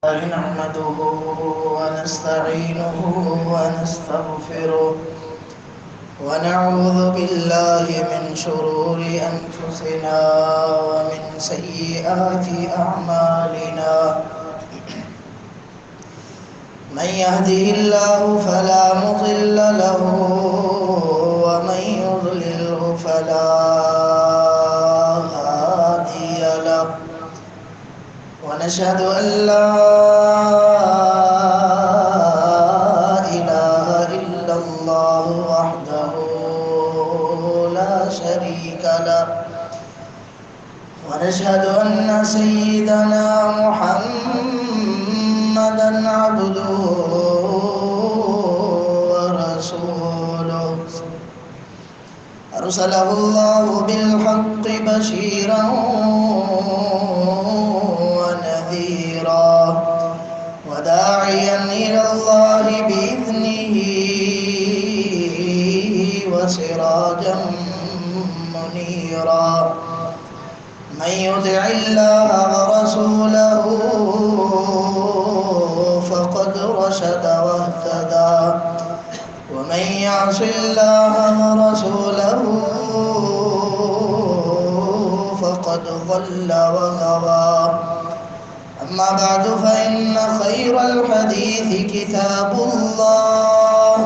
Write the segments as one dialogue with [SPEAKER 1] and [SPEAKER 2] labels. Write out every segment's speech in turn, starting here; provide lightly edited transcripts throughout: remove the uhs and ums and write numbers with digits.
[SPEAKER 1] نحمده ونستعينه ونستغفره ونعوذ بالله من شرور أنفسنا ومن سيئات أعمالنا. من يهده الله فلا مضل له ومن يضلله فلا هادي له. ونشهد أن لا إله إلا الله وحده لا شريك له. ونشهد أن سيدنا محمدًا عبده ورسوله أرسله الله بالحق بشيرًا ونذيرا وداعيا إلى الله بإذنه وسراجا منيرا. من يطع الله ورسوله فقد رشد واهتدى ومن يعص الله ورسوله فقد ضل وغوى. أما بعد فإن خير الحديث كتاب الله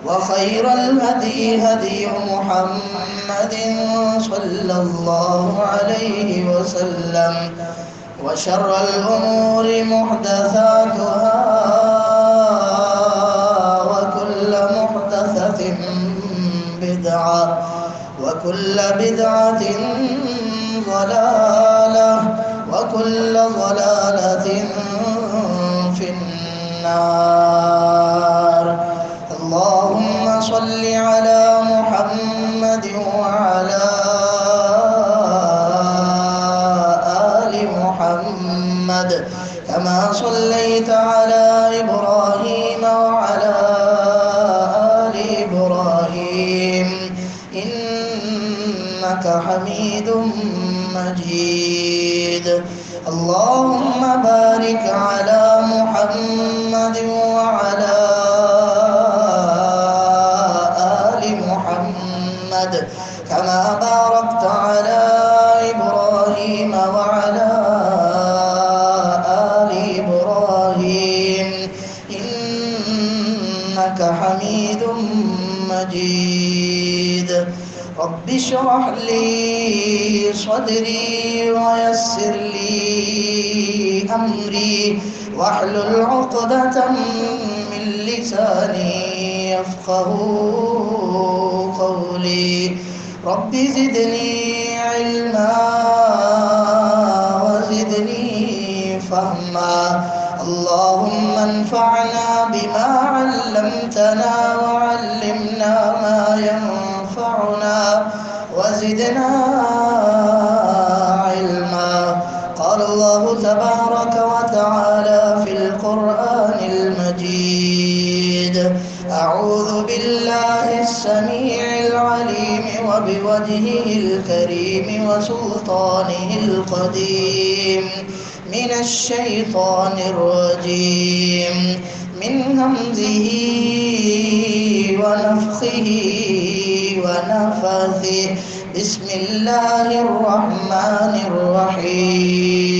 [SPEAKER 1] وخير الهدي هدي محمد صلى الله عليه وسلم وشر الأمور محدثاتها وكل محدثة بدعة وكل بدعة ضلالة وكل ضلالة في النار. اللهم صل على محمد وعلى آل محمد كما صليت على إبراهيم وعلى آل إبراهيم إنك حميد مجيد. اللهم بارك على محمد وعلى آل محمد كما باركت على إبراهيم وعلى آل إبراهيم إنك حميد مجيد. رب اشرح لي صدري ويسر لي أمري واحلل عقدة من لساني يفقه قولي. رب زدني علما وزدني فهما. اللهم انفعنا بما علمتنا وعلمنا ما ينفعنا وزدنا علما. قال الله تبارك وتعالى في القرآن المجيد: أعوذ بالله السميع العليم وبوجهه الكريم وسلطانه القديم من الشيطان الرجيم من همزه ونفخه ونفثه. بسم الله الرحمن الرحيم.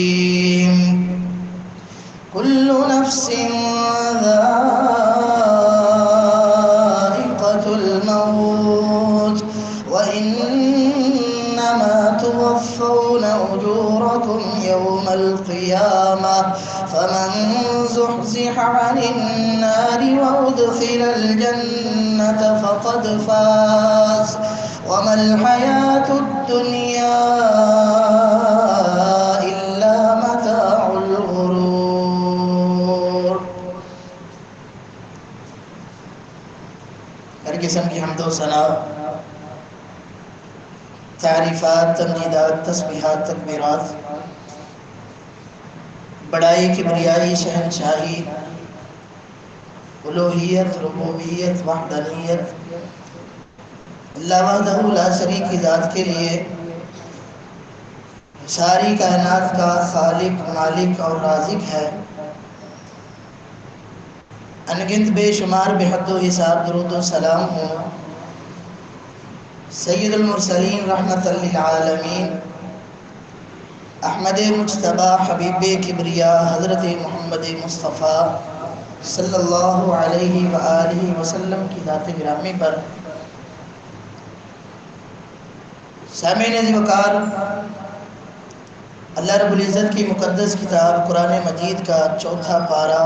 [SPEAKER 1] كل نفس ذائقة الموت وإنما توفون أجوركم يوم القيامة فمن زحزح عن النار وأدخل الجنة فقد فاز وما الحياة الدنيا إلا متاع الغرور. ہر قسم کی حمد و ثنا، تعریفات، تمجیدات، تسبیحات، تکبیرات، بڑائی، کبریائی، شہنشاہی، الوہیت، ربوبیت، وحدانیت اللہ وحدہ لا شریک کی ذات کے لیے ساری کائنات کا خالق، مالک اور رازق ہے. انگنت بے شمار بے حد و حساب درود و سلام ہوں سید المرسلین رحمت للعالمین احمد مجتبی حبیب کبریا حضرت محمد مصطفیٰ صلی اللہ علیہ وآلہ وسلم کی ذات گرامی پر سامعین عزیز وقار، اللہ رب العزت کی مقدس کتاب قرآن مجید کا چوتھا پارہ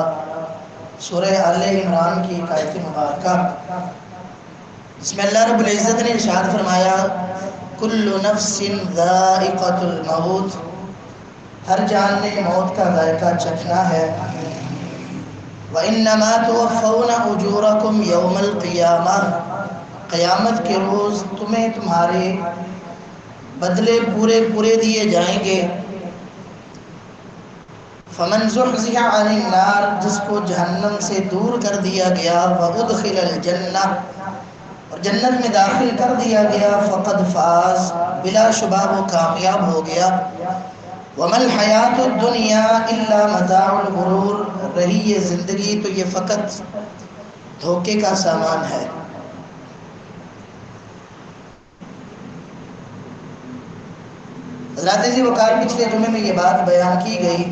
[SPEAKER 1] سورہ آل عمران کی آیت مبارکہ، اس میں اللہ رب العزت نے ارشاد فرمایا کل نفس ذائقۃ الموت، ہر جان نے موت کا ذائقہ چکھنا ہے، وَإِنَّمَا تُوَفَّوْنَ أُجُورَكُمْ يَوْمَ الْقِيَامَةِ، قیامت کے روز تمہیں تمہارے بدلے پورے دیے جائیں گے۔ فَمَنْ زُحْزِحَ عَنِ النَّارِ، جس کو جہنم سے دور کر دیا گیا، وَأُدْخِلَ الْجَنَّةِ، اور جنت میں داخل کر دیا گیا، فَقَدْ فَازَ، بلا شبہ وہ کامیاب ہو گیا۔ وَمَا الْحَيَاةُ الدُّنْيَا إِلَّا مَتَاعُ الْغُرُورِ، رہی یہ زندگی تو یہ فقط دھوکے کا سامان ہے۔ حضرات عزیز وقار، پچھلے جمعے میں یہ بات بیان کی گئی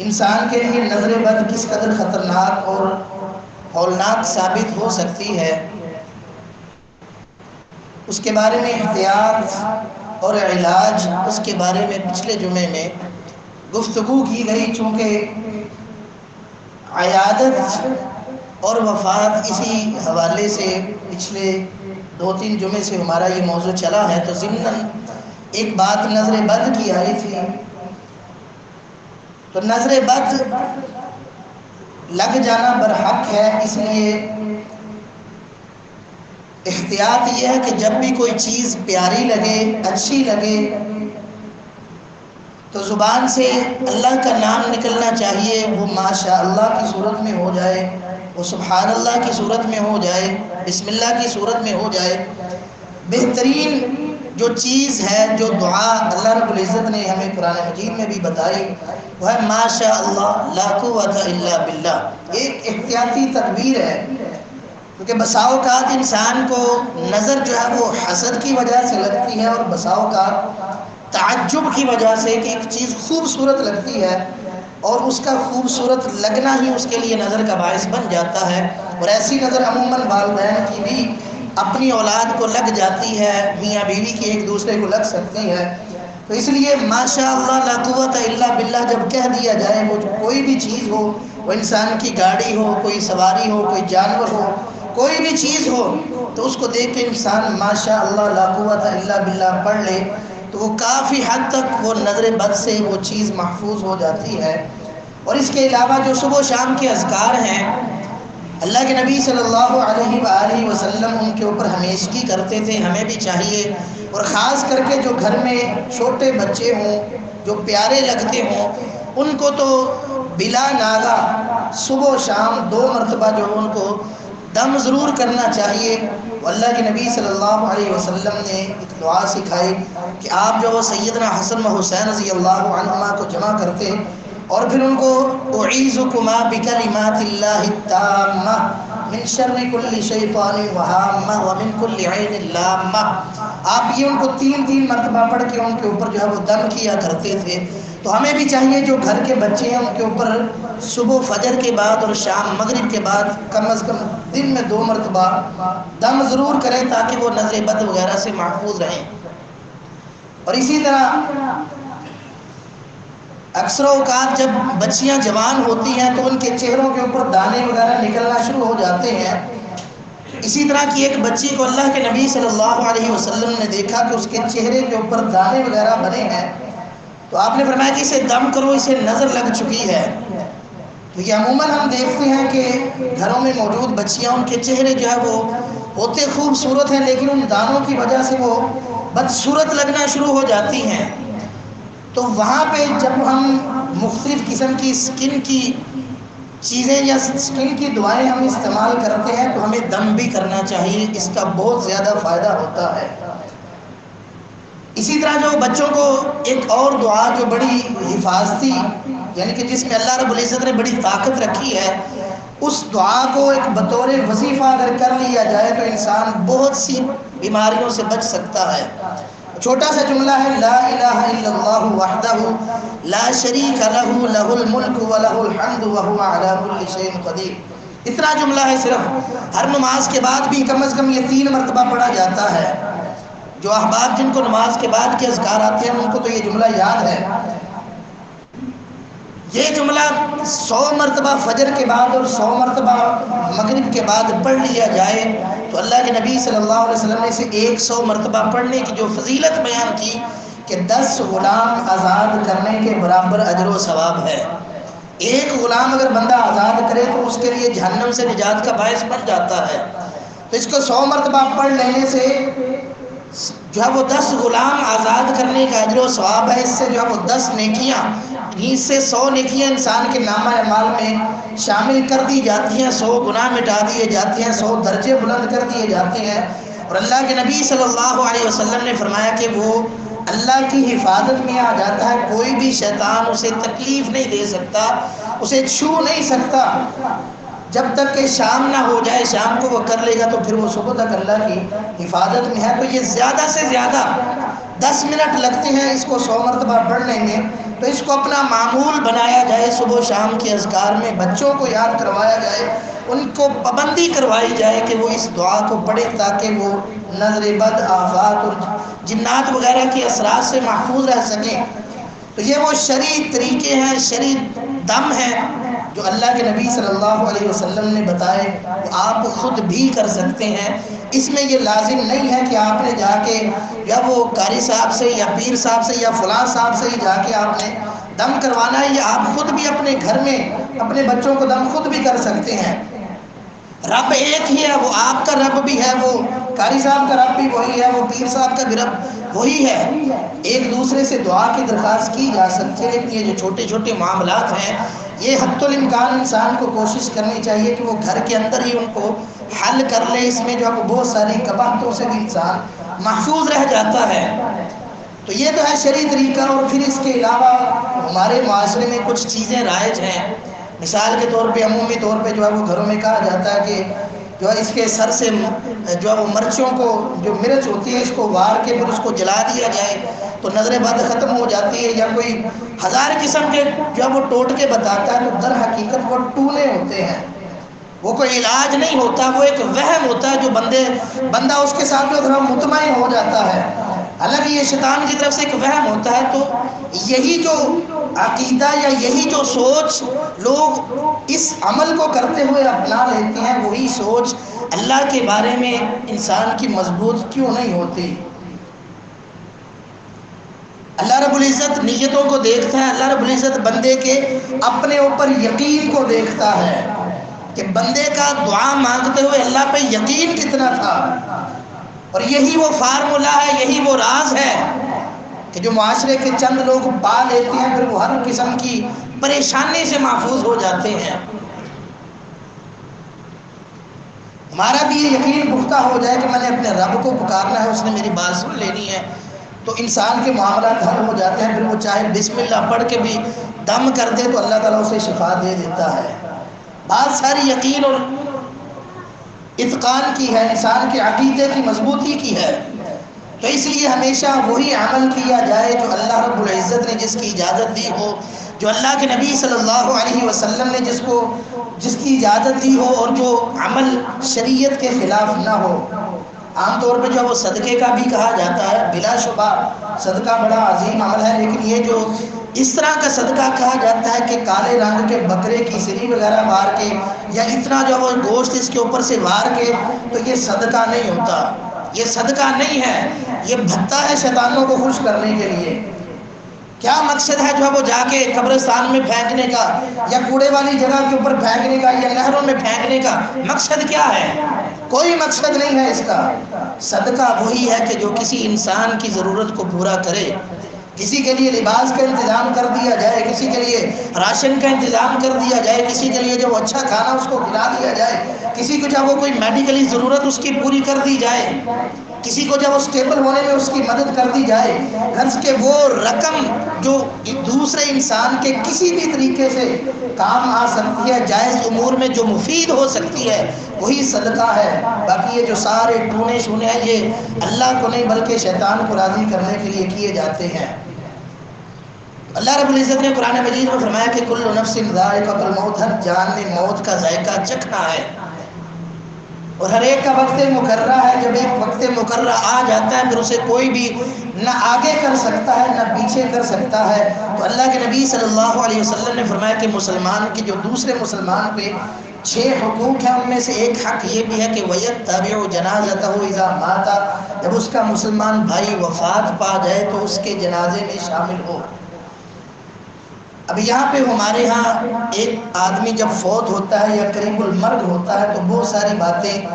[SPEAKER 1] انسان کے لیے نظر بد کس قدر خطرناک اور ہولناک ثابت ہو سکتی ہے، اس کے بارے میں احتیاط اور علاج، اس کے بارے میں پچھلے جمعے میں گفتگو کی گئی۔ چونکہ عیادت اور وفات اسی حوالے سے پچھلے 2-3 جمعے سے ہمارا یہ موضوع چلا ہے، تو ضمناً ایک بات نظر بد کی آئی تھی۔ تو نظر بد لگ جانا برحق ہے، اس لیے احتیاط یہ ہے کہ جب بھی کوئی چیز پیاری لگے، اچھی لگے، تو زبان سے اللہ کا نام نکلنا چاہیے، وہ ماشاء اللہ کی صورت میں ہو جائے، وہ سبحان اللہ کی صورت میں ہو جائے، بسم اللہ کی صورت میں ہو جائے۔ بہترین جو چیز ہے، جو دعا اللہ رب العزت نے ہمیں قرآن مجید میں بھی بتائی، وہ ہے ماشاء اللہ لا قوت الا باللہ۔ ایک احتیاطی تدبیر ہے، کیونکہ بسا اوقات انسان کو نظر جو ہے وہ حسد کی وجہ سے لگتی ہے، اور بسا اوقات تعجب کی وجہ سے کہ ایک چیز خوبصورت لگتی ہے، اور اس کا خوبصورت لگنا ہی اس کے لیے نظر کا باعث بن جاتا ہے۔ اور ایسی نظر عموماً والدین کی بھی اپنی اولاد کو لگ جاتی ہے، میاں بیوی کی ایک دوسرے کو لگ سکتی ہے۔ تو اس لیے ماشاء اللہ لا قوت الا باللہ جب کہہ دیا جائے، وہ کوئی بھی چیز ہو، وہ انسان کی گاڑی ہو، کوئی سواری ہو، کوئی جانور ہو، کوئی بھی چیز ہو، تو اس کو دیکھ کے انسان ماشاء اللہ لا قوت الا باللہ پڑھ لے، تو وہ کافی حد تک وہ نظر بد سے وہ چیز محفوظ ہو جاتی ہے۔ اور اس کے علاوہ جو صبح و شام کے اذکار ہیں، اللہ کے نبی صلی اللہ علیہ وآلہ وسلم ان کے اوپر ہمیشگی کرتے تھے، ہمیں بھی چاہیے۔ اور خاص کر کے جو گھر میں چھوٹے بچے ہوں، جو پیارے لگتے ہوں، ان کو تو بلا ناغہ صبح و شام 2 مرتبہ جو ان کو دم ضرور کرنا چاہیے۔ اللہ کے نبی صلی اللہ علیہ وسلم نے ایک دعا سکھائی کہ آپ جو سیدنا حسن و حسین رضی اللہ عنہما کو جمع کرتے اور پھر ان کو اعیذکما بکلمات اللہ التامہ من شر کل شیطان وہامہ ومن کل عین لامہ، آپ یہ ان کو 3 مرتبہ پڑھ کے ان کے اوپر جو ہے وہ دم کیا کرتے تھے۔ تو ہمیں بھی چاہیے جو گھر کے بچے ہیں ان کے اوپر صبح فجر کے بعد اور شام مغرب کے بعد کم از کم دن میں 2 مرتبہ دم ضرور کریں، تاکہ وہ نظر بد وغیرہ سے محفوظ رہیں۔ اور اسی طرح اکثر اوقات جب بچیاں جوان ہوتی ہیں تو ان کے چہروں کے اوپر دانے وغیرہ نکلنا شروع ہو جاتے ہیں۔ اسی طرح کی ایک بچی کو اللہ کے نبی صلی اللہ علیہ وسلم نے دیکھا کہ اس کے چہرے کے اوپر دانے وغیرہ بنے ہیں، تو آپ نے فرمایا کہ اسے دم کرو، اسے نظر لگ چکی ہے۔ تو یہ عموماً ہم دیکھتے ہیں کہ گھروں میں موجود بچیاں، ان کے چہرے جو ہے وہ ہوتے خوبصورت ہیں، لیکن ان دانوں کی وجہ سے وہ بدصورت لگنا شروع ہو جاتی ہیں۔ تو وہاں پہ جب ہم مختلف قسم کی سکن کی چیزیں یا سکن کی دعائیں ہم استعمال کرتے ہیں، تو ہمیں دم بھی کرنا چاہیے، اس کا بہت زیادہ فائدہ ہوتا ہے۔ اسی طرح جو بچوں کو ایک اور دعا جو بڑی حفاظتی، یعنی کہ جس میں اللہ رب العزت نے بڑی طاقت رکھی ہے، اس دعا کو ایک بطور وظیفہ اگر کر لیا جائے تو انسان بہت سی بیماریوں سے بچ سکتا ہے۔ چھوٹا سا جملہ ہے، لا الہ الا اللہ وحدہ لا شریک لہ لہ الملک ولہ الحمد وہو علی کل شیء قدیر۔ اتنا جملہ ہے، صرف ہر نماز کے بعد بھی کم از کم یہ 3 مرتبہ پڑھا جاتا ہے۔ جو احباب جن کو نماز کے بعد کے اذکار آتے ہیں ان کو تو یہ جملہ یاد ہے۔ یہ جملہ 100 مرتبہ فجر کے بعد اور 100 مرتبہ مغرب کے بعد پڑھ لیا جائے تو اللہ کے نبی صلی اللہ علیہ وسلم نے اسے 100 مرتبہ پڑھنے کی جو فضیلت بیان کی کہ 10 غلام آزاد کرنے کے برابر اجر و ثواب ہے۔ ایک غلام اگر بندہ آزاد کرے تو اس کے لیے جہنم سے نجات کا باعث بن جاتا ہے۔ تو اس کو 100 مرتبہ پڑھ لینے سے جو ہے وہ 10 غلام آزاد کرنے کا اجر و ثواب ہے۔ اس سے جو ہے وہ 10 نیکیاں، اس سے 100 نیکیاں انسان کے نامہ اعمال میں شامل کر دی جاتی ہیں، 100 گناہ مٹا دیے جاتے ہیں، 100 درجے بلند کر دیے جاتے ہیں۔ اور اللہ کے نبی صلی اللہ علیہ وسلم نے فرمایا کہ وہ اللہ کی حفاظت میں آ جاتا ہے، کوئی بھی شیطان اسے تکلیف نہیں دے سکتا، اسے چھو نہیں سکتا جب تک کہ شام نہ ہو جائے۔ شام کو وہ کر لے گا تو پھر وہ صبح تک اللہ کی حفاظت میں ہے۔ تو یہ زیادہ سے زیادہ 10 منٹ لگتے ہیں اس کو 100 مرتبہ پڑھنے میں، تو اس کو اپنا معمول بنایا جائے، صبح و شام کے اذکار میں بچوں کو یاد کروایا جائے، ان کو پابندی کروائی جائے کہ وہ اس دعا کو پڑھے تاکہ وہ نظر بد، آفات اور جنات وغیرہ کے اثرات سے محفوظ رہ سکیں۔ تو یہ وہ شرعی طریقے ہیں، شرعی دم ہیں جو اللہ کے نبی صلی اللہ علیہ وسلم نے بتائے، وہ آپ خود بھی کر سکتے ہیں۔ اس میں یہ لازم نہیں ہے کہ آپ نے جا کے یا وہ قاری صاحب سے یا پیر صاحب سے یا فلاں صاحب سے ہی جا کے آپ نے دم کروانا ہے، یا آپ خود بھی اپنے گھر میں اپنے بچوں کو دم خود بھی کر سکتے ہیں۔ رب ایک ہی ہے، وہ آپ کا رب بھی ہے، وہ قاری صاحب کا رب بھی وہی ہے، وہ پیر صاحب کا بھی رب وہی ہے۔ ایک دوسرے سے دعا کی درخواست کی جا سکتی ہے، لیکن یہ جو چھوٹے چھوٹے معاملات ہیں یہ حد الامکان انسان کو کوشش کرنی چاہیے کہ وہ گھر کے اندر ہی ان کو حل کر لے۔ اس میں جو ہے وہ بہت ساری قباحتوں سے بھی انسان محفوظ رہ جاتا ہے۔ تو یہ تو ہے شرعی طریقہ، اور پھر اس کے علاوہ ہمارے معاشرے میں کچھ چیزیں رائج ہیں۔ مثال کے طور پہ عمومی طور پہ جو ہے وہ گھروں میں کہا جاتا ہے کہ جو ہے اس کے سر سے جو ہے وہ مرچوں کو، جو مرچ ہوتی ہے اس کو وار کے پھر اس کو جلا دیا جائے تو نظر بد ختم ہو جاتی ہے، یا کوئی 1000 قسم کے جو ہے وہ ٹوٹ کے بتاتا ہے، تو در حقیقت وہ ٹولے ہوتے ہیں، وہ کوئی علاج نہیں ہوتا، وہ ایک وہم ہوتا ہے جو بندہ اس کے ساتھ جو ہے مطمئن ہو جاتا ہے۔ حالانکہ یہ شیطان کی طرف سے ایک وہم ہوتا ہے۔ تو یہی جو عقیدہ یا یہی جو سوچ لوگ اس عمل کو کرتے ہوئے اپنا لیتے ہیں، وہی سوچ اللہ کے بارے میں انسان کی مضبوط کیوں نہیں ہوتی؟ اللہ رب العزت نیتوں کو دیکھتا ہے، اللہ رب العزت بندے کے اپنے اوپر یقین کو دیکھتا ہے کہ بندے کا دعا مانگتے ہوئے اللہ پہ یقین کتنا تھا۔ اور یہی وہ فارمولہ ہے، یہی وہ راز ہے کہ جو معاشرے کے چند لوگ پا لیتے ہیں، پھر وہ ہر قسم کی پریشانی سے محفوظ ہو جاتے ہیں۔ ہمارا بھی یہ یقین پختہ ہو جائے کہ میں نے اپنے رب کو پکارنا ہے، اس نے میری بات سن لینی ہے، تو انسان کے معاملات حل ہو جاتے ہیں۔ پھر وہ چاہے بسم اللہ پڑھ کے بھی دم کر دے تو اللہ تعالیٰ اسے شفا دے دیتا ہے۔ بات ساری یقین اور اتقان کی ہے، انسان کے عقیدے کی مضبوطی کی ہے۔ تو اس لیے ہمیشہ وہی عمل کیا جائے جو اللہ رب العزت نے جس کی اجازت دی ہو، جو اللہ کے نبی صلی اللہ علیہ وسلم نے جس کی اجازت دی ہو، اور جو عمل شریعت کے خلاف نہ ہو۔ عام طور پہ جو وہ صدقے کا بھی کہا جاتا ہے، بلا شبہ صدقہ بڑا عظیم عمل ہے، لیکن یہ جو اس طرح کا صدقہ کہا جاتا ہے کہ کالے رنگ کے بکرے کی سری وغیرہ مار کے یا اتنا جو وہ گوشت اس کے اوپر سے مار کے، تو یہ صدقہ نہیں ہوتا، یہ صدقہ نہیں ہے، یہ بھتہ ہے شیطانوں کو خوش کرنے کے لیے۔ کیا مقصد ہے جو ہے وہ جا کے قبرستان میں پھینکنے کا یا کوڑے والی جگہ کے اوپر پھینکنے کا یا نہروں میں پھینکنے کا؟ مقصد کیا ہے؟ کوئی مقصد نہیں ہے اس کا۔ صدقہ وہی ہے کہ جو کسی انسان کی ضرورت کو پورا کرے، کسی کے لیے لباس کا انتظام کر دیا جائے، کسی کے لیے راشن کا انتظام کر دیا جائے، کسی کے لیے جو اچھا کھانا اس کو کھلا دیا جائے، کسی کو جب وہ کوئی میڈیکلی ضرورت اس کی پوری کر دی جائے، کسی کو جب اسٹیبل ہونے میں اس کی مدد کر دی جائے، غرض کہ وہ رقم جو دوسرے انسان کے کسی بھی طریقے سے کام آ سکتی ہے، جائز امور میں جو مفید ہو سکتی ہے، وہی صدقہ ہے۔ باقی یہ جو سارے ٹونے شونے ہیں، یہ اللہ کو نہیں بلکہ شیطان کو راضی کرنے کے لیے کیے جاتے ہیں۔ اللہ رب العزت نے قرآن مجید میں فرمایا کہ کل نفس ذائقۃ الموت، ہر جان نے موت کا ذائقہ چکھنا ہے، اور ہر ایک کا وقت مقررہ ہے۔ جب ایک وقت مقررہ آ جاتا ہے پھر اسے کوئی بھی نہ آگے کر سکتا ہے نہ پیچھے کر سکتا ہے۔ تو اللہ کے نبی صلی اللہ علیہ وسلم نے فرمایا کہ مسلمان کے جو دوسرے مسلمان پہ 6 حقوق ہیں، ان میں سے ایک حق یہ بھی ہے کہ وَيَتَّبِعُ جَنَازَتَهُ إِذَا مَاتَ، جب اس کا مسلمان بھائی وفات پا جائے تو اس کے جنازے میں شامل ہو۔ اب یہاں پہ ہمارے ہاں ایک آدمی جب فوت ہوتا ہے یا قریب المرگ ہوتا ہے تو بہت ساری باتیں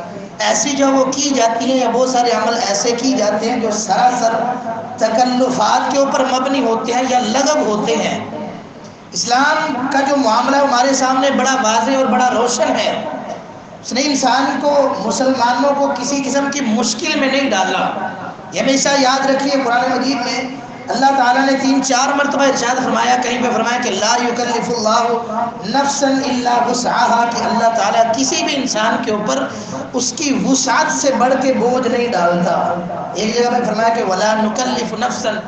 [SPEAKER 1] ایسی جو وہ کی جاتی ہیں، یا بہت سارے عمل ایسے کی جاتے ہیں جو سراسر تکلفات کے اوپر مبنی ہوتے ہیں یا لغو ہوتے ہیں۔ اسلام کا جو معاملہ ہے ہمارے سامنے بڑا واضح اور بڑا روشن ہے۔ اس نے انسان کو، مسلمانوں کو کسی قسم کی مشکل میں نہیں ڈالا۔ یہ ہمیشہ یاد رکھیے، قرآن مجید میں اللہ تعالیٰ نے 3-4 مرتبہ ارشاد فرمایا، کہیں پہ فرمایا کہ لا یکلف اللہ نفسا الا وسعها، کہ اللہ تعالیٰ کسی بھی انسان کے اوپر اس کی وسعت سے بڑھ کے بوجھ نہیں ڈالتا۔ ایک جگہ پہ فرمایا کہ ولا نکلف نفسا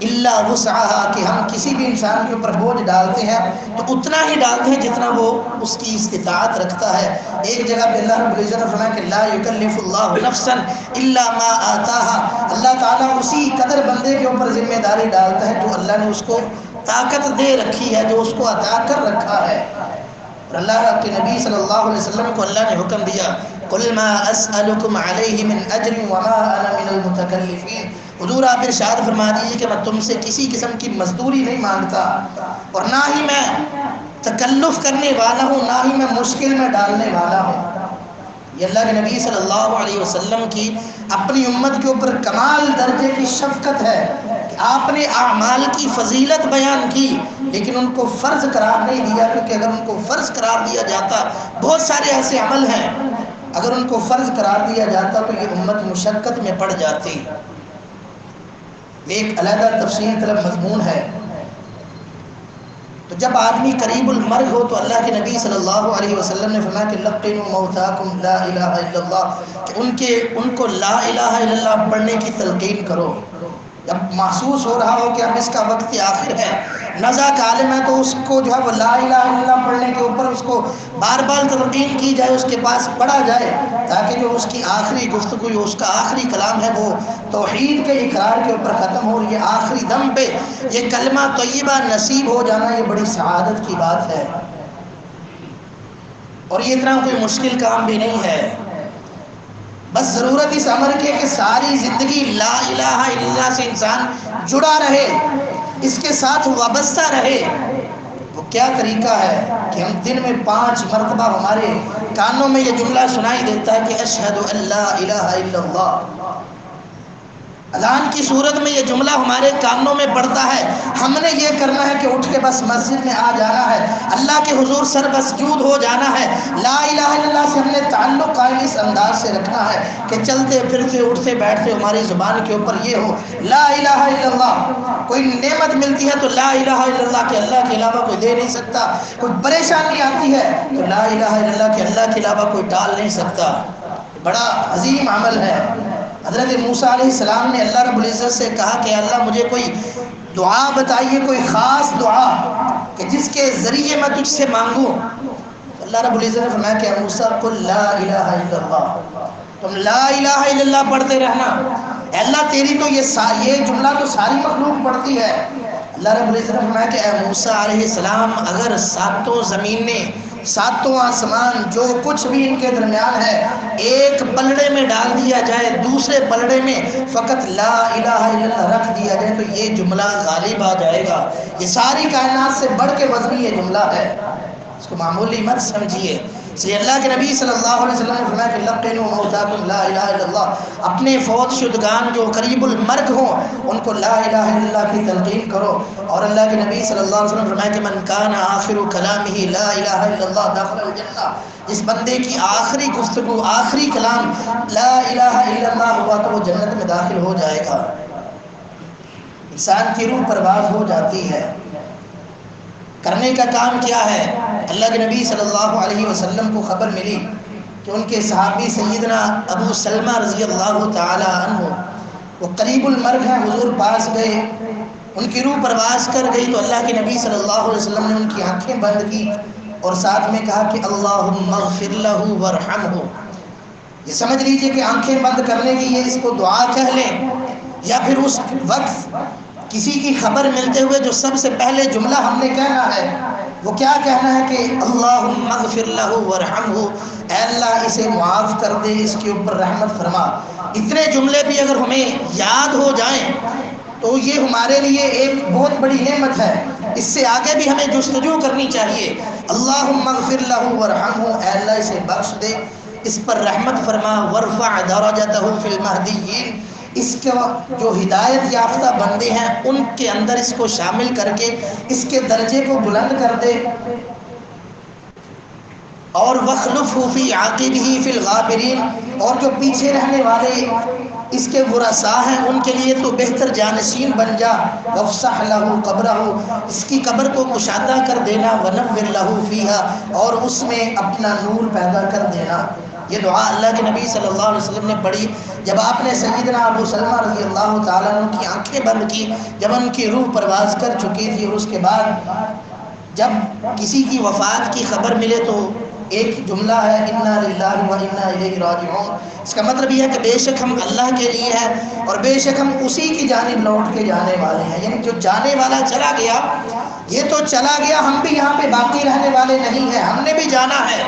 [SPEAKER 1] الا وسعها، کہ ہم کسی بھی انسان کے اوپر بوجھ ڈالتے ہیں تو اتنا ہی ڈالتے ہیں جتنا وہ اس کی استطاعت رکھتا ہے۔ ایک جگہ پہ اللہ رب العزت نے فرمایا کہ لا یکلف اللہ نفسا الا ما آتاها، اللہ تعالیٰ اسی قدر بندے کے اوپر ذمہ داری ڈالتا ہے جو اللہ نے اس کو طاقت دے رکھی ہے، جو اس کو عطا کر رکھا ہے۔ اور اللہ کے نبی صلی اللہ علیہ وسلم کو اللہ نے حکم دیا، قل ما اسألکم علیہ من اجر وما انا من المتکلفین، حضور آپ ارشاد فرما دیجیے کہ میں تم سے کسی قسم کی مزدوری نہیں مانگتا، اور نہ ہی میں تکلف کرنے والا ہوں، نہ ہی میں مشکل میں ڈالنے والا ہوں۔ یہ اللہ کے نبی صلی اللہ علیہ وسلم کی اپنی امت کے اوپر کمال درجے کی شفقت ہے کہ آپ نے اعمال کی فضیلت بیان کی لیکن ان کو فرض قرار نہیں دیا، کیونکہ اگر ان کو فرض قرار دیا جاتا، بہت سارے ایسے عمل ہیں اگر ان کو فرض قرار دیا جاتا تو یہ امت مشقت میں پڑ جاتی۔ ایک علیحدہ تفصیل طلب مضمون ہے۔ تو جب آدمی قریب المرگ ہو تو اللہ کے نبی صلی اللہ علیہ وسلم نے فرمایا کہ لقنوا موتاکم لا الہ الا اللہ، کہ ان کو لا الہ الا اللہ پڑھنے کی تلقین کرو۔ جب محسوس ہو رہا ہو کہ اب اس کا وقت آخر ہے، نزا کا عالم ہے، تو اس کو جو ہے وہ لا الہ الا اللہ پڑھنے کے اوپر اس کو بار بار تلقین کی جائے، اس کے پاس پڑھا جائے، تاکہ جو اس کی آخری گفتگو، جو اس کا آخری کلام ہے وہ توحید کے اقرار کے اوپر ختم ہو۔ یہ آخری دم پہ یہ کلمہ طیبہ نصیب ہو جانا یہ بڑی سعادت کی بات ہے، اور یہ اتنا کوئی مشکل کام بھی نہیں ہے۔ بس ضرورت اس امر کی کہ ساری زندگی لا الہ الا اللہ سے انسان جڑا رہے، اس کے ساتھ وابستہ رہے۔ وہ کیا طریقہ ہے کہ ہم دن میں 5 مرتبہ ہمارے کانوں میں یہ جملہ سنائی دیتا ہے کہ اشہد ان لا الہ الا اللہ۔ اذان کی صورت میں یہ جملہ ہمارے کانوں میں پڑتا ہے، ہم نے یہ کرنا ہے کہ اٹھ کے بس مسجد میں آ جانا ہے، اللہ کے حضور سر مسجود ہو جانا ہے، لا الہ الا اللہ سے ہم نے تعلق قائم اس انداز سے رکھنا ہے کہ چلتے پھرتے اٹھتے بیٹھتے ہماری زبان کے اوپر یہ ہو لا الہ الا اللہ۔ کوئی نعمت ملتی ہے تو لا الہ الا اللہ کہ اللہ کے علاوہ کوئی دے نہیں سکتا، کوئی پریشانی آتی ہے تو لا الہ الا اللہ کہ اللہ کے علاوہ کوئی ٹال نہیں سکتا۔ بڑا عظیم عمل ہے۔ حضرت موسیٰ علیہ السلام نے اللہ رب العزت سے کہا کہ اللہ مجھے کوئی دعا بتائیے، کوئی خاص دعا کہ جس کے ذریعے میں تجھ سے مانگوں۔ اللہ رب العزت نے فرمایا کہ موسیٰ قل لا الہ الا اللہ، تم لا الہ الا اللہ پڑھتے رہنا۔ اے اللہ تیری تو یہ جملہ تو ساری مخلوق پڑھتی ہے۔ اللہ رب العزت نے فرمایا کہ اے موسیٰ علیہ السلام اگر 7 زمینیں 7 آسمان جو کچھ بھی ان کے درمیان ہے ایک پلڑے میں ڈال دیا جائے، دوسرے پلڑے میں فقط لا الہ الا اللہ رکھ دیا جائے تو یہ جملہ غالب آ جائے گا۔ یہ ساری کائنات سے بڑھ کے وزنی یہ جملہ ہے، اس کو معمولی مت سمجھیے۔ اس لیے اللہ کے نبی صلی اللہ علیہ وسلم نے فرمایا کہ لقنوا موتاکم لا الہ الا اللہ، اپنے فوت شدگان جو قریب المرگ ہوں ان کو لا الہ الا اللہ کی تلقین کرو۔ اور اللہ کے نبی صلی اللہ علیہ وسلم نے فرمایا کہ من کان آخر کلامہ لا الہ الا اللہ دخل الجنہ، جس بندے کی آخری گفتگو آخری کلام لا الہ الا اللہ ہوا تو وہ جنت میں داخل ہو جائے گا۔ انسان کی روح پرواز ہو جاتی ہے، کرنے کا کام کیا ہے؟ اللہ کے نبی صلی اللہ علیہ وسلم کو خبر ملی کہ ان کے صحابی سیدنا ابو سلمہ رضی اللہ تعالی عنہ وہ قریب المرگ ہیں، حضور پاس گئے، ان کی روح پرواز کر گئی تو اللہ کے نبی صلی اللہ علیہ وسلم نے ان کی آنکھیں بند کی اور ساتھ میں کہا کہ اللہم اغفر لہ وارحمہ۔ یہ سمجھ لیجئے کہ آنکھیں بند کرنے کی یہ اس کو دعا کہہ لیں، یا پھر اس وقت کسی کی خبر ملتے ہوئے جو سب سے پہلے جملہ ہم نے کہنا ہے وہ کیا کہنا ہے کہ اللہم اغفر لہ وارحمہ، اے اللہ اسے معاف کر دے، اس کے اوپر رحمت فرما۔ اتنے جملے بھی اگر ہمیں یاد ہو جائیں تو یہ ہمارے لیے ایک بہت بڑی نعمت ہے۔ اس سے آگے بھی ہمیں جستجو کرنی چاہیے، اللہم اغفر لہ وارحمہ، اے اللہ اسے بخش دے، اس پر رحمت فرما، وارفع درجتہ فی المہدیین، اس کے جو ہدایت یافتہ بندے ہیں ان کے اندر اس کو شامل کر کے اس کے درجے کو بلند کر دے، اور وخلفہ فی عاقبہ فی الغابرین، اور جو پیچھے رہنے والے اس کے ورثاء ہیں ان کے لیے تو بہتر جانشین بن جا، وافسح لہ قبرہ، اس کی قبر کو کشادہ کر دینا، ونور لہ فیہا، اور اس میں اپنا نور پیدا کر دینا۔ یہ دعا اللہ کے نبی صلی اللہ علیہ وسلم نے پڑھی جب آپ نے سیدنا ابو سلمہ رضی اللہ تعالیٰ عنہ کی آنکھیں بند کی، جب ان کی روح پرواز کر چکی تھی، اور اس کے بعد جب کسی کی وفات کی خبر ملے تو ایک جملہ ہے انا للہ و انا الیہ راجعون، اس کا مطلب یہ ہے کہ بے شک ہم اللہ کے لیے ہیں اور بے شک ہم اسی کی جانب لوٹ کے جانے والے ہیں۔ یعنی جو جانے والا چلا گیا یہ تو چلا گیا، ہم بھی یہاں پہ باقی رہنے والے نہیں ہیں، ہم نے بھی جانا ہے۔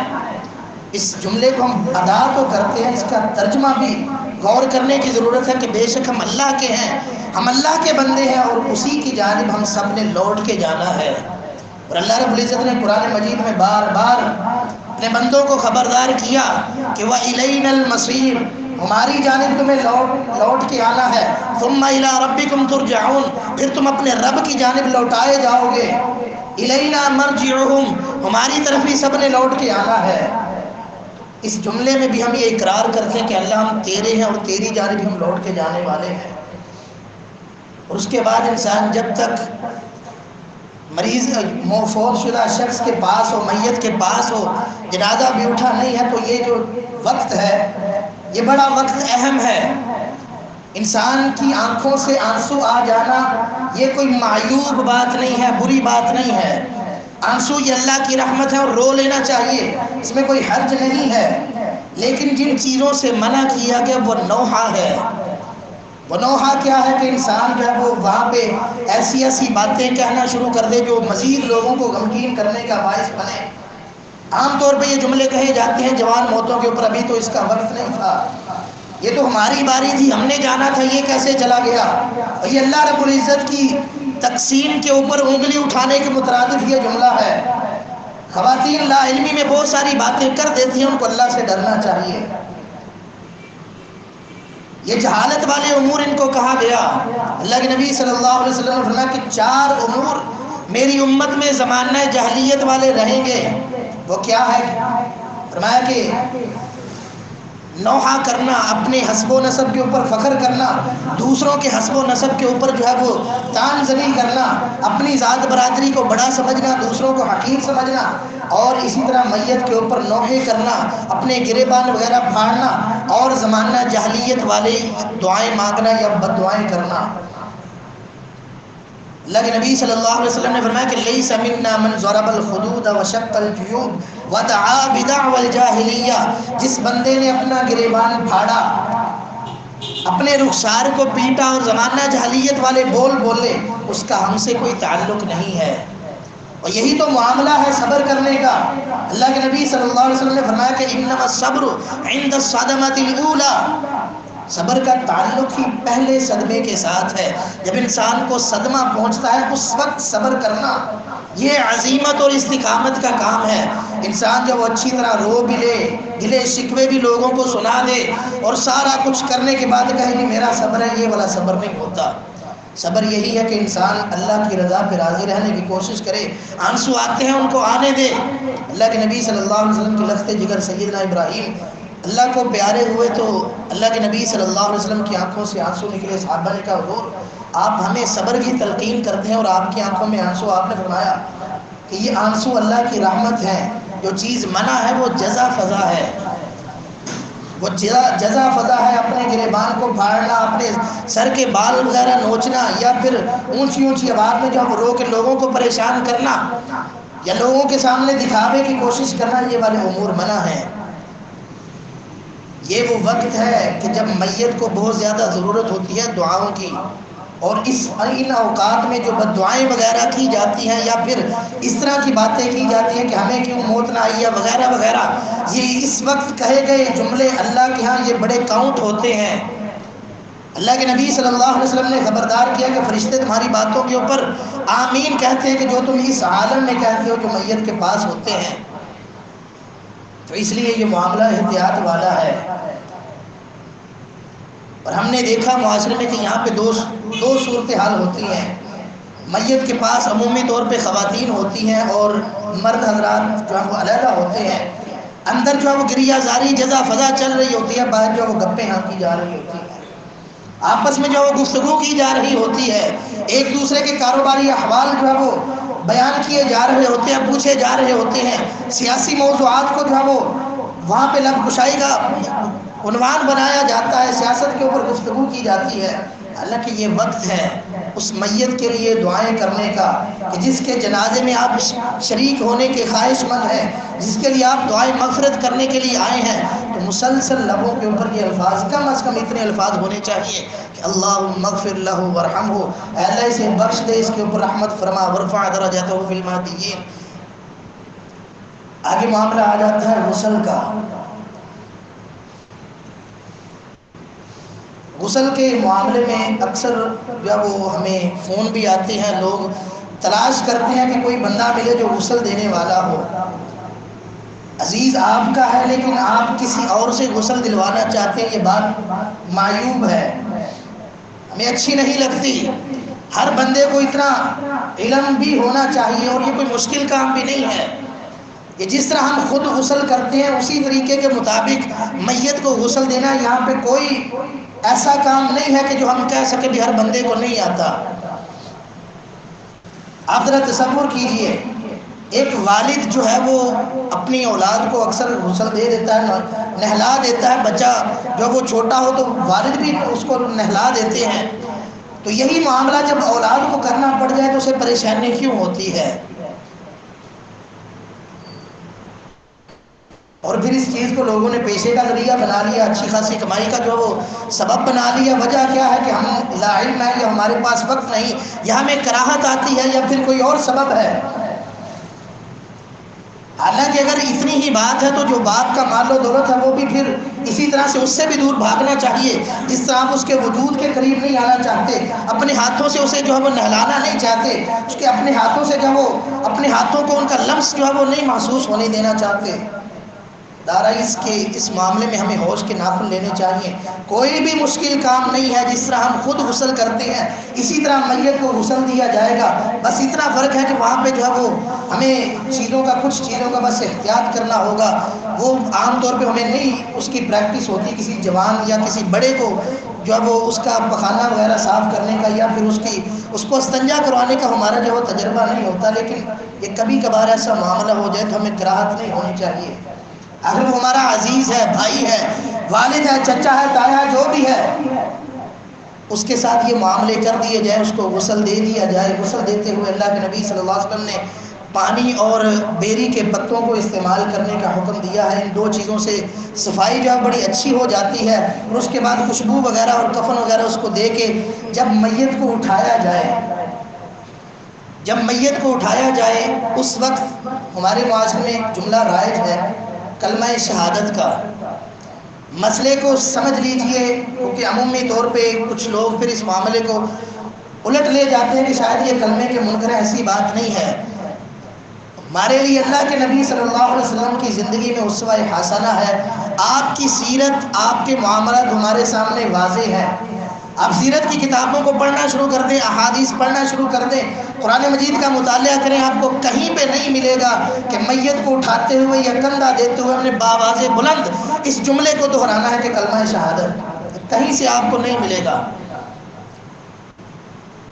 [SPEAKER 1] اس جملے کو ہم ادا تو کرتے ہیں، اس کا ترجمہ بھی غور کرنے کی ضرورت ہے کہ بے شک ہم اللہ کے ہیں، ہم اللہ کے بندے ہیں اور اسی کی جانب ہم سب نے لوٹ کے جانا ہے۔ اور اللہ رب العزت نے قرآن مجید میں بار بار اپنے بندوں کو خبردار کیا کہ وَإِلَيْنَا الْمَصِيرُ، ہماری جانب تمہیں لوٹ کے آنا ہے، ثُمَّ إِلَىٰ رَبِّكُمْ تُرْجَعُونَ، پھر تم اپنے رب کی جانب لوٹائے جاؤ گے۔ إِلَيْنَا مَرْجِعُهُمْ، ہماری طرف ہی سب نے لوٹ کے آنا ہے۔ اس جملے میں بھی ہم یہ اقرار کرتے ہیں کہ اللہ ہم تیرے ہیں اور تیری جانب ہم لوٹ کے جانے والے ہیں۔ اور اس کے بعد انسان جب تک مریض فوت شدہ شخص کے پاس ہو، میت کے پاس ہو، جنازہ بھی اٹھا نہیں ہے، تو یہ جو وقت ہے یہ بڑا وقت اہم ہے۔ انسان کی آنکھوں سے آنسو آ جانا یہ کوئی معیوب بات نہیں ہے، بری بات نہیں ہے۔ آنسو یہ اللہ کی رحمت ہے اور رو لینا چاہیے، اس میں کوئی حرج نہیں ہے، لیکن جن چیزوں سے منع کیا گیا وہ نوحہ ہے۔ وہ نوحہ کیا ہے کہ انسان جو ہے وہ وہاں پہ ایسی ایسی باتیں کہنا شروع کر دے جو مزید لوگوں کو غمگین کرنے کا باعث بنے۔ عام طور پہ یہ جملے کہے جاتے ہیں جوان موتوں کے اوپر، ابھی تو اس کا وقت نہیں تھا، یہ تو ہماری باری تھی، ہم نے جانا تھا، یہ کیسے چلا گیا۔ اور یہ اللہ رب العزت کی تقسیم کے اوپر انگلی اٹھانے کے مترادف یہ جملہ ہے۔ خواتین لا علمی میں بہت ساری باتیں کر دیتی ہیں، ان کو اللہ سے ڈرنا چاہیے۔ یہ جہالت والے امور ان کو کہا گیا۔ اللہ کے نبی صلی اللہ علیہ وسلم نے فرمایا کہ 4 امور میری امت میں زمانہ جاہلیت والے رہیں گے۔ وہ کیا ہے؟ فرمایا کہ نوحہ کرنا، اپنے حسب و نسب کے اوپر فخر کرنا، دوسروں کے حسب و نسب کے اوپر جو ہے وہ تان زنی کرنا، اپنی ذات برادری کو بڑا سمجھنا، دوسروں کو حقیر سمجھنا، اور اسی طرح میت کے اوپر نوحے کرنا، اپنے گریبان وغیرہ پھاڑنا، اور زمانہ جاہلیت والے دعائیں مانگنا یا بد دعائیں کرنا۔ اللہ کے نبی صلی اللہ علیہ وسلم نے فرمایا کہ لیس منا من ضرب الخدود وشق الجیوب ودعا بدعوى الجاہلیہ، جس بندے نے اپنا گریبان پھاڑا، اپنے رخسار کو پیٹا اور زمانہ جاہلیت والے بول بولے، اس کا ہم سے کوئی تعلق نہیں ہے۔ اور یہی تو معاملہ ہے صبر کرنے کا۔ اللہ کے نبی صلی اللہ علیہ وسلم نے فرمایا کہ انما الصبر عند الصدمۃ الاولى، صبر کا تعلق ہی پہلے صدمے کے ساتھ ہے۔ جب انسان کو صدمہ پہنچتا ہے اس وقت صبر کرنا یہ عزیمت اور استقامت کا کام ہے۔ انسان جب وہ اچھی طرح رو بھی لے، گلے شکوے بھی لوگوں کو سنا دے اور سارا کچھ کرنے کے بعد کہے کہ میرا صبر ہے، یہ والا صبر نہیں ہوتا۔ صبر یہی ہے کہ انسان اللہ کی رضا پہ راضی رہنے کی کوشش کرے۔ آنسو آتے ہیں ان کو آنے دے۔ اللہ کے نبی صلی اللہ علیہ وسلم کے لخت جگر سیدنا ابراہیم اللہ کو پیارے ہوئے تو اللہ کے نبی صلی اللہ علیہ وسلم کی آنکھوں سے آنسو نکلے۔ صحابہ نے کہا حضور آپ ہمیں صبر کی تلقین کرتے ہیں اور آپ کی آنکھوں میں آنسو۔ آپ نے فرمایا کہ یہ آنسو اللہ کی رحمت ہے، جو چیز منع ہے وہ جزا فضا ہے، وہ جزا فضا ہے۔ اپنے گریبان کو پھاڑنا، اپنے سر کے بال وغیرہ نوچنا، یا پھر اونچی اونچی آواز میں جب رو کے لوگوں کو پریشان کرنا یا لوگوں کے سامنے دکھاوے کی کوشش کرنا، یہ والے امور منع ہیں۔ یہ وہ وقت ہے کہ جب میت کو بہت زیادہ ضرورت ہوتی ہے دعاؤں کی، اور ان اوقات میں جو بد دعائیں وغیرہ کی جاتی ہیں یا پھر اس طرح کی باتیں کی جاتی ہیں کہ ہمیں کیوں موت نہ آئی ہے وغیرہ وغیرہ، یہ اس وقت کہے گئے جملے اللہ کے ہاں یہ بڑے کاؤنٹ ہوتے ہیں۔ اللہ کے نبی صلی اللہ علیہ وسلم نے خبردار کیا کہ فرشتے تمہاری باتوں کے اوپر آمین کہتے ہیں کہ جو تم اس عالم میں کہتے ہو جو میت کے پاس ہوتے ہیں۔ تو اس لیے یہ معاملہ احتیاط والا ہے۔ اور ہم نے دیکھا معاشرے میں کہ یہاں پہ دو صورتحال ہوتی ہیں۔ میت کے پاس عمومی طور پہ خواتین ہوتی ہیں اور مرد حضرات جو ہے وہ علیحدہ ہوتے ہیں۔ اندر جو ہے وہ گریہ زاری جزا فضا چل رہی ہوتی ہے، باہر جو ہے وہ گپیں ہانکی جا رہی ہوتی ہیں، آپس میں جو ہے وہ گفتگو کی جا رہی ہوتی ہے، ایک دوسرے کے کاروباری احوال جو ہے وہ بیان کیے جا رہے ہوتے ہیں، پوچھے جا رہے ہوتے ہیں، سیاسی موضوعات کو جو ہے وہ وہاں پہ لب کشائی کا عنوان بنایا جاتا ہے، سیاست کے اوپر گفتگو کی جاتی ہے۔ حالانکہ یہ وقت ہے اس میت کے لیے دعائیں کرنے کا کہ جس کے جنازے میں آپ شریک ہونے کے خواہش مند ہیں، جس کے لیے آپ دعائیں مغفرت کرنے کے لیے آئے ہیں، تو مسلسل لبوں کے اوپر یہ الفاظ، کم از کم اتنے الفاظ ہونے چاہیے کہ اللہم اغفر لہ ورحمہ، اے اللہ اسے بخش دے، اس کے اوپر رحمت فرما، ورفع درجاتہ فی المہدیین۔ آگے معاملہ آ جاتا ہے غسل کا۔ غسل کے معاملے میں اکثر جب وہ ہمیں فون بھی آتے ہیں، لوگ تلاش کرتے ہیں کہ کوئی بندہ ملے جو غسل دینے والا ہو۔ عزیز آپ کا ہے لیکن آپ کسی اور سے غسل دلوانا چاہتے ہیں، یہ بات معیوب ہے، ہمیں اچھی نہیں لگتی۔ ہر بندے کو اتنا علم بھی ہونا چاہیے، اور یہ کوئی مشکل کام بھی نہیں ہے کہ جس طرح ہم خود غسل کرتے ہیں اسی طریقے کے مطابق میت کو غسل دینا۔ یہاں پہ کوئی ایسا کام نہیں ہے کہ جو ہم کہہ سکیں بھی ہر بندے کو نہیں آتا۔ آپ ذرا تصور کیجئے، ایک والد جو ہے وہ اپنی اولاد کو اکثر غسل دے دیتا ہے، نہلا دیتا ہے، بچہ جو وہ چھوٹا ہو تو والد بھی اس کو نہلا دیتے ہیں، تو یہی معاملہ جب اولاد کو کرنا پڑ جائے تو اسے پریشانی کیوں ہوتی ہے؟ اور پھر اس چیز کو لوگوں نے پیشے کا ذریعہ بنا لیا، اچھی خاصی کمائی کا جو وہ سبب بنا لیا۔ وجہ کیا ہے کہ ہم لا علم ہے یا ہمارے پاس وقت نہیں، یا ہمیں کراہت آتی ہے، یا پھر کوئی اور سبب ہے۔ حالانکہ اگر اتنی ہی بات ہے تو جو باپ کا مال و دولت ہے وہ بھی پھر اسی طرح سے اس سے بھی دور بھاگنا چاہیے، جس طرح آپ اس کے وجود کے قریب نہیں آنا چاہتے، اپنے ہاتھوں سے اسے جو ہے وہ نہلانا نہیں چاہتے، اس کے اپنے ہاتھوں سے جو وہ اپنے ہاتھوں کو ان کا لمس جو ہے وہ نہیں محسوس ہونے دینا چاہتے۔ اس معاملے میں ہمیں ہوش کے ناخن لینے چاہیے۔ کوئی بھی مشکل کام نہیں ہے، جس طرح ہم خود غسل کرتے ہیں اسی طرح میت کو غسل دیا جائے گا، بس اتنا فرق ہے کہ وہاں پہ جو ہے وہ ہمیں کچھ چیزوں کا بس احتیاط کرنا ہوگا۔ وہ عام طور پہ ہمیں نہیں اس کی پریکٹس ہوتی، کسی جوان یا کسی بڑے کو جو ہے وہ اس کا پخانہ وغیرہ صاف کرنے کا یا پھر اس کو استنجا کروانے کا ہمارا جو وہ تجربہ نہیں ہوتا، لیکن یہ کبھی کبھار ایسا معاملہ ہو جائے تو ہمیں کراہت نہیں ہونی چاہیے۔ اگر وہ ہمارا عزیز ہے، بھائی ہے، والد ہے، چچا ہے، تایا ہے، جو بھی ہے، اس کے ساتھ یہ معاملے کر دیے جائیں، اس کو غسل دے دیا جائے۔ غسل دیتے ہوئے اللہ کے نبی صلی اللہ علیہ وسلم نے پانی اور بیری کے پتوں کو استعمال کرنے کا حکم دیا ہے۔ ان دو چیزوں سے صفائی جو ہے بڑی اچھی ہو جاتی ہے، اور اس کے بعد خوشبو وغیرہ اور کفن وغیرہ اس کو دے کے جب میت کو اٹھایا جائے اس وقت ہمارے معاشرے میں ایک جملہ رائج ہے کلمہ شہادت کا۔ مسئلے کو سمجھ لیجئے، کیونکہ عمومی طور پہ کچھ لوگ پھر اس معاملے کو الٹ لے جاتے ہیں کہ شاید یہ کلمے کے منکر، ایسی بات نہیں ہے۔ ہمارے لیے اللہ کے نبی صلی اللہ علیہ وسلم کی زندگی میں اسوہ حسنہ ہے. آپ کی سیرت، آپ کے معاملات ہمارے سامنے واضح ہے. آپ سیرت کی کتابوں کو پڑھنا شروع کر دیں، احادیث پڑھنا شروع کر دیں، قرآن مجید کا مطالعہ کریں، آپ کو کہیں پہ نہیں ملے گا کہ میت کو اٹھاتے ہوئے یا کندھا دیتے ہوئے ہم نے باواز بلند اس جملے کو دہرانا ہے کہ کلمہ شہادت. کہیں سے آپ کو نہیں ملے گا.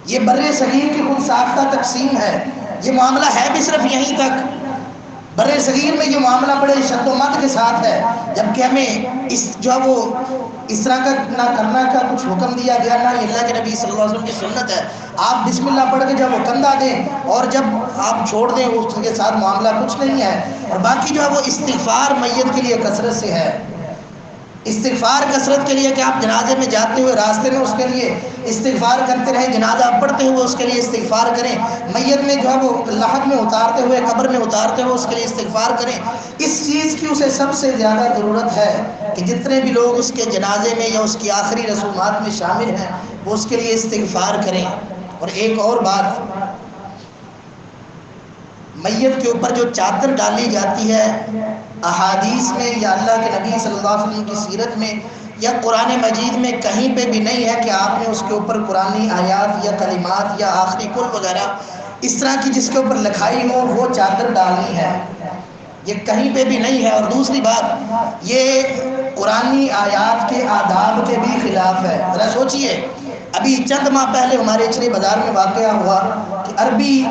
[SPEAKER 1] یہ بر صغیر کی خود ساختہ تقسیم ہے. یہ معاملہ ہے بھی صرف یہیں تک. بر صغیر میں یہ معاملہ بڑے شد و مد کے ساتھ ہے، جبکہ ہمیں اس جو وہ اس طرح کا نہ کرنا کا کچھ حکم دیا گیا، نہ اللہ کے نبی صلی اللہ علیہ وسلم کی سنت ہے. آپ بسم اللہ پڑھ کے جب وہ کندھا دیں اور جب آپ چھوڑ دیں اس کے ساتھ معاملہ کچھ نہیں ہے. اور باقی جو ہے وہ استغفار میت کے لیے کثرت سے ہے. استغفار کثرت کے لیے کہ آپ جنازے میں جاتے ہوئے راستے میں اس کے لیے استغفار کرتے رہیں، جنازہ پڑھتے ہوئے اس کے لیے استغفار کریں، میت میں جو ہے وہ لحد میں اتارتے ہوئے، قبر میں اتارتے ہوئے اس کے لیے استغفار کریں. اس چیز کی اسے سب سے زیادہ ضرورت ہے کہ جتنے بھی لوگ اس کے جنازے میں یا اس کی آخری رسومات میں شامل ہیں وہ اس کے لیے استغفار کریں. اور ایک اور بات، میت کے اوپر جو چادر ڈالی جاتی ہے احادیث میں یا اللہ کے نبی صلی اللہ علیہ وسلم کی سیرت میں یا قرآن مجید میں کہیں پہ بھی نہیں ہے کہ آپ نے اس کے اوپر قرآنی آیات یا کلمات یا آخری کل وغیرہ اس طرح کی جس کے اوپر لکھائی ہو وہ چادر ڈالنی ہے. یہ کہیں پہ بھی نہیں ہے. اور دوسری بات، یہ قرآنی آیات کے آداب کے بھی خلاف ہے. ذرا سوچئے، ابھی چند ماہ پہلے ہمارے اچھلے بازار میں واقعہ ہوا کہ عربی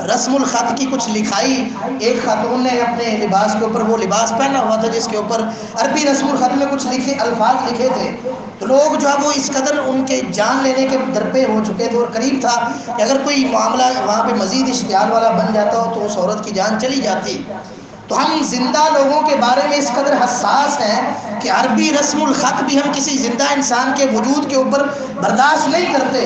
[SPEAKER 1] رسم الخط کی کچھ لکھائی ایک خاتون نے اپنے لباس کے اوپر، وہ لباس پہنا ہوا تھا جس کے اوپر عربی رسم الخط میں کچھ لکھے الفاظ لکھے تھے. تو لوگ جو ہے وہ اس قدر ان کے جان لینے کے درپے ہو چکے تھے، اور قریب تھا کہ اگر کوئی معاملہ وہاں پہ مزید اشتعال والا بن جاتا ہو تو اس عورت کی جان چلی جاتی. تو ہم زندہ لوگوں کے بارے میں اس قدر حساس ہیں کہ عربی رسم الخط بھی ہم کسی زندہ انسان کے وجود کے اوپر برداشت نہیں کرتے.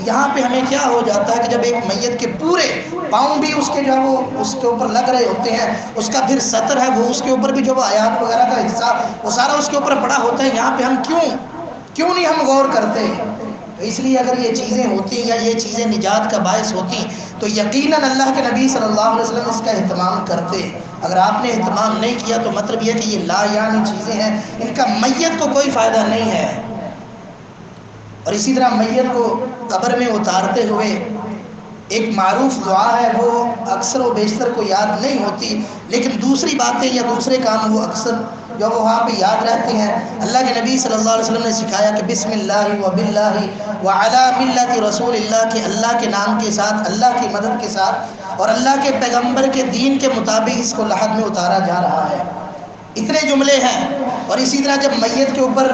[SPEAKER 1] یہاں پہ ہمیں کیا ہو جاتا ہے کہ جب ایک میت کے پورے پاؤں بھی اس کے جو ہے وہ اس کے اوپر لگ رہے ہوتے ہیں، اس کا پھر سطر ہے وہ اس کے اوپر بھی جو وہ آیات وغیرہ کا حصہ وہ سارا اس کے اوپر پڑا ہوتا ہے، یہاں پہ ہم کیوں نہیں ہم غور کرتے. تو اس لیے اگر یہ چیزیں ہوتی یا یہ چیزیں نجات کا باعث ہوتی تو یقیناً اللہ کے نبی صلی اللہ علیہ وسلم اس کا اہتمام کرتے. اگر آپ نے اہتمام نہیں کیا تو مطلب یہ کہ یہ لا یعنی چیزیں ہیں، ان کا میت کو کوئی فائدہ نہیں ہے. اور اسی طرح میت کو قبر میں اتارتے ہوئے ایک معروف دعا ہے، وہ اکثر و بیشتر کو یاد نہیں ہوتی، لیکن دوسری باتیں یا دوسرے کام وہ اکثر جو وہاں پہ یاد رہتے ہیں. اللہ کے نبی صلی اللہ علیہ وسلم نے سکھایا کہ بسم اللہ و باللہ و علی ملت رسول اللہ، کہ اللہ کے نام کے ساتھ، اللہ کی مدد کے ساتھ اور اللہ کے پیغمبر کے دین کے مطابق اس کو لحد میں اتارا جا رہا ہے. اتنے جملے ہیں. اور اسی طرح جب میت کے اوپر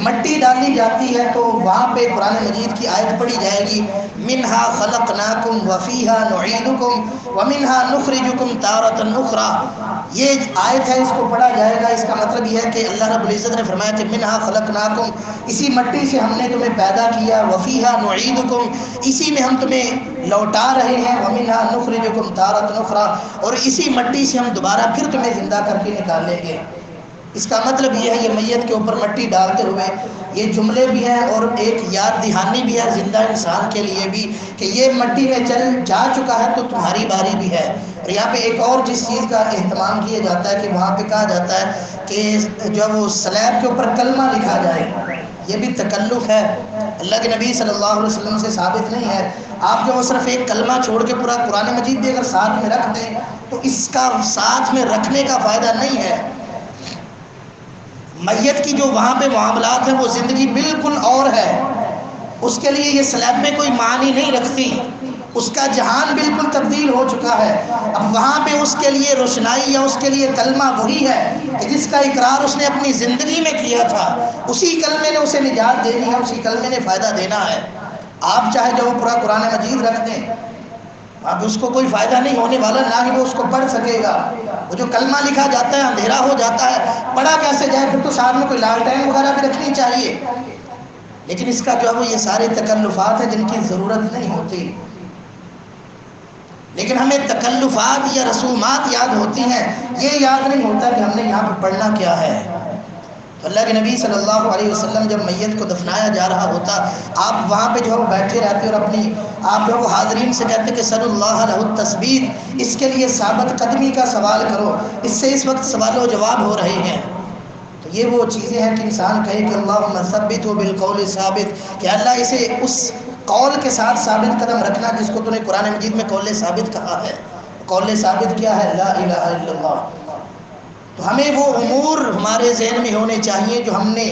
[SPEAKER 1] مٹی ڈالی جاتی ہے تو وہاں پہ قرآن مجید کی آیت پڑھی جائے گی، منہا خلقناکم وفیہا نعیدکم ومنہا نخرجکم تارۃ اخری. یہ آیت ہے، اس کو پڑھا جائے گا. اس کا مطلب یہ ہے کہ اللہ رب العزت نے فرمایا کہ منہا خلقناکم، اسی مٹی سے ہم نے تمہیں پیدا کیا، وفیہا نعیدکم، اسی میں ہم تمہیں لوٹا رہے ہیں، ومنہا نخرجکم تارۃ اخری، اور اسی مٹی سے ہم دوبارہ پھر تمہیں زندہ کر کے نکالیں گے. اس کا مطلب یہ ہے، یہ میت کے اوپر مٹی ڈالتے ہوئے یہ جملے بھی ہیں اور ایک یاد دہانی بھی ہے زندہ انسان کے لیے بھی کہ یہ مٹی میں چل جا چکا ہے تو تمہاری باری بھی ہے. اور یہاں پہ ایک اور جس چیز کا اہتمام کیا جاتا ہے کہ وہاں پہ کہا جاتا ہے کہ جو وہ سلیب کے اوپر کلمہ لکھا جائے، یہ بھی تکلف ہے، اللہ کے نبی صلی اللہ علیہ وسلم سے ثابت نہیں ہے. آپ جو وہ صرف ایک کلمہ چھوڑ کے پورا قرآن مجید بھی اگر ساتھ میں رکھ دیں تو اس کا ساتھ میں رکھنے کا فائدہ نہیں ہے. میت کی جو وہاں پہ معاملات ہیں وہ زندگی بالکل اور ہے، اس کے لیے یہ سلیب میں کوئی معنی نہیں رکھتی. اس کا جہان بالکل تبدیل ہو چکا ہے. اب وہاں پہ اس کے لیے روشنائی یا اس کے لیے کلمہ وہی ہے کہ جس کا اقرار اس نے اپنی زندگی میں کیا تھا، اسی کلمے نے اسے نجات دینی ہے، اسی کلمے نے فائدہ دینا ہے. آپ چاہے جو پورا قرآن مجید رکھ دیں، اب اس کو کوئی فائدہ نہیں ہونے والا، نہ ہی وہ اس کو پڑھ سکے گا. وہ جو کلمہ لکھا جاتا ہے اندھیرا ہو جاتا ہے، پڑھا کیسے جائے؟ پھر تو ساتھ میں کوئی لالٹین وغیرہ بھی رکھنی چاہیے. لیکن اس کا جو ہے وہ یہ سارے تکلفات ہیں جن کی ضرورت نہیں ہوتی. لیکن ہمیں تکلفات یا رسومات یاد ہوتی ہیں، یہ یاد نہیں ہوتا کہ ہم نے یہاں پہ پڑھنا کیا ہے. تو اللہ کے نبی صلی اللہ علیہ وسلم جب میت کو دفنایا جا رہا ہوتا، آپ وہاں پہ جو ہے وہ بیٹھے رہتے اور اپنی آپ جو ہے وہ حاضرین سے کہتے کہ صلی اللہ علیہ التثبیت، اس کے لیے ثابت قدمی کا سوال کرو، اس سے اس وقت سوال و جواب ہو رہے ہیں۔ تو یہ وہ چیزیں ہیں کہ انسان کہے کہ اللہم ثبت بالقول ثابت، کہ اللہ اسے اس قول کے ساتھ ثابت قدم رکھنا جس کو تو نے قرآن مجید میں قول ثابت کہا ہے۔ قول ثابت کیا ہے؟ لا الہ الا اللہ۔ تو ہمیں وہ امور ہمارے ذہن میں ہونے چاہیے جو ہم نے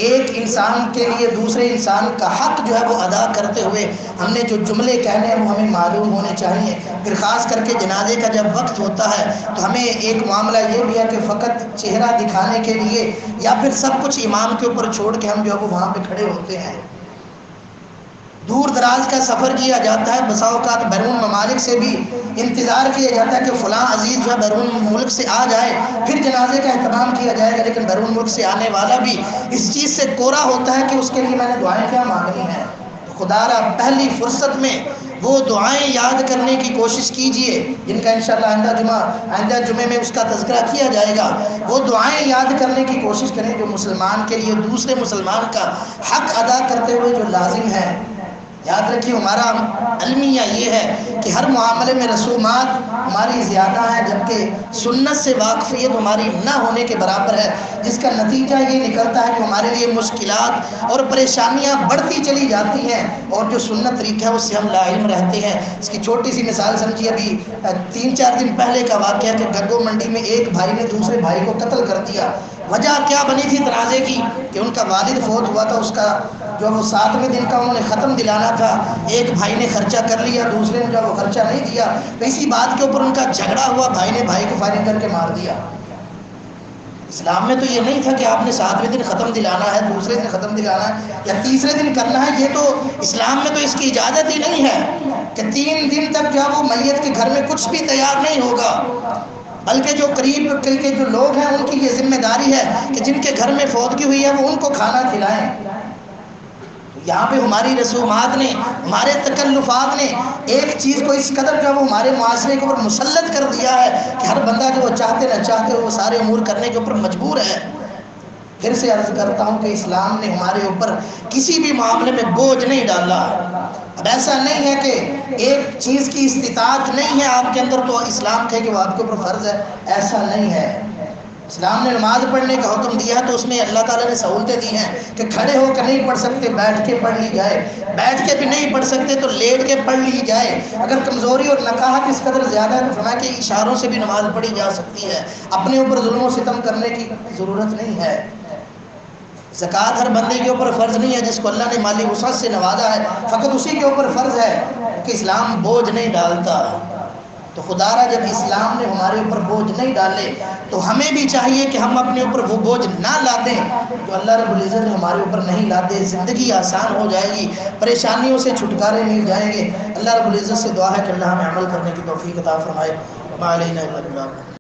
[SPEAKER 1] ایک انسان کے لیے دوسرے انسان کا حق جو ہے وہ ادا کرتے ہوئے ہم نے جو جملے کہنے ہیں وہ ہمیں معلوم ہونے چاہیے۔ پھر خاص کر کے جنازے کا جب وقت ہوتا ہے تو ہمیں ایک معاملہ یہ بھی ہے کہ فقط چہرہ دکھانے کے لیے یا پھر سب کچھ امام کے اوپر چھوڑ کے ہم جو ہے وہ وہاں پہ کھڑے ہوتے ہیں۔ دور دراز کا سفر کیا جاتا ہے، بسا اوقات بیرون ممالک سے بھی انتظار کیا جاتا ہے کہ فلاں عزیز جو ہے بیرون ملک سے آ جائے پھر جنازے کا اہتمام کیا جائے گا، لیکن بیرون ملک سے آنے والا بھی اس چیز سے کوڑا ہوتا ہے کہ اس کے لیے میں نے دعائیں کیا مانگنی ہیں۔ تو خدا را پہلی فرصت میں وہ دعائیں یاد کرنے کی کوشش کیجئے جن کا انشاءاللہ آئندہ جمعے میں اس کا تذکرہ کیا جائے گا۔ وہ دعائیں یاد کرنے کی کوشش کریں جو مسلمان کے لیے دوسرے مسلمان کا حق ادا کرتے ہوئے جو لازم ہے۔ یاد رکھیے ہمارا المیہ یہ ہے کہ ہر معاملے میں رسومات ہماری زیادہ ہیں، جبکہ سنت سے واقفیت ہماری نہ ہونے کے برابر ہے، جس کا نتیجہ یہ نکلتا ہے کہ ہمارے لیے مشکلات اور پریشانیاں بڑھتی چلی جاتی ہیں، اور جو سنت طریقہ ہے اس سے ہم لا علم رہتے ہیں۔ اس کی چھوٹی سی مثال سمجھیے، ابھی 3-4 دن پہلے کا واقعہ کہ گگو منڈی میں ایک بھائی نے دوسرے بھائی کو قتل کر دیا۔ وجہ کیا بنی تھی تنازع کی کہ ان کا والد فوت ہوا تھا، اس کا جو وہ 7ویں دن کا انہوں نے ختم دلانا تھا، ایک بھائی نے خرچہ کر لیا، دوسرے نے جو وہ خرچہ نہیں دیا، تو اسی بات کے اوپر ان کا جھگڑا ہوا، بھائی نے بھائی کو فائرنگ کر کے مار دیا۔ اسلام میں تو یہ نہیں تھا کہ آپ نے 7ویں دن ختم دلانا ہے، دوسرے دن ختم دلانا ہے یا تیسرے دن کرنا ہے۔ یہ تو اسلام میں تو اس کی اجازت ہی نہیں ہے کہ 3 دن تک جو وہ میت کے گھر میں کچھ بھی تیار نہیں ہوگا، بلکہ جو قریب کے جو لوگ ہیں ان کی یہ ذمہ داری ہے کہ جن کے گھر میں فوتگی ہوئی ہے وہ ان کو کھانا کھلائیں۔ یہاں پہ ہماری رسومات نے، ہمارے تکلفات نے ایک چیز کو اس قدر جو وہ ہمارے معاشرے کے اوپر مسلط کر دیا ہے کہ ہر بندہ جو وہ چاہتے نہ چاہتے وہ سارے امور کرنے کے اوپر مجبور ہے۔ پھر سے عرض کرتا ہوں کہ اسلام نے ہمارے اوپر کسی بھی معاملے میں بوجھ نہیں ڈالا۔ اب ایسا نہیں ہے کہ ایک چیز کی استطاعت نہیں ہے آپ کے اندر تو اسلام کہے کہ وہ آپ کے اوپر فرض ہے، ایسا نہیں ہے۔ اسلام نے نماز پڑھنے کا حکم دیا تو اس میں اللہ تعالیٰ نے سہولتیں دی ہیں کہ کھڑے ہو کے نہیں پڑھ سکتے بیٹھ کے پڑھ لی جائے، بیٹھ کے بھی نہیں پڑھ سکتے تو لیٹ کے پڑھ لی جائے، اگر کمزوری اور نقاہت اس قدر زیادہ ہے تو فرمایا کہ اشاروں سے بھی نماز پڑھی جا سکتی ہے، اپنے اوپر ظلم و ستم کرنے کی ضرورت نہیں ہے۔ زکوٰۃ ہر بندے کے اوپر فرض نہیں ہے، جس کو اللہ نے مالی وسعت سے نوازا ہے فقط اسی کے اوپر فرض ہے کہ اسلام بوجھ نہیں ڈالتا۔ تو خدا را جب اسلام نے ہمارے اوپر بوجھ نہیں ڈالے تو ہمیں بھی چاہیے کہ ہم اپنے اوپر وہ بوجھ نہ لادیں جو اللہ رب العزت نے ہمارے اوپر نہیں لاتے۔ زندگی آسان ہو جائے گی، پریشانیوں سے چھٹکارے مل جائیں گے۔ اللہ رب العزت سے دعا ہے کہ اللہ ہمیں عمل کرنے کی توفیق عطا فرمائے۔ ما علینا الا البلاغ۔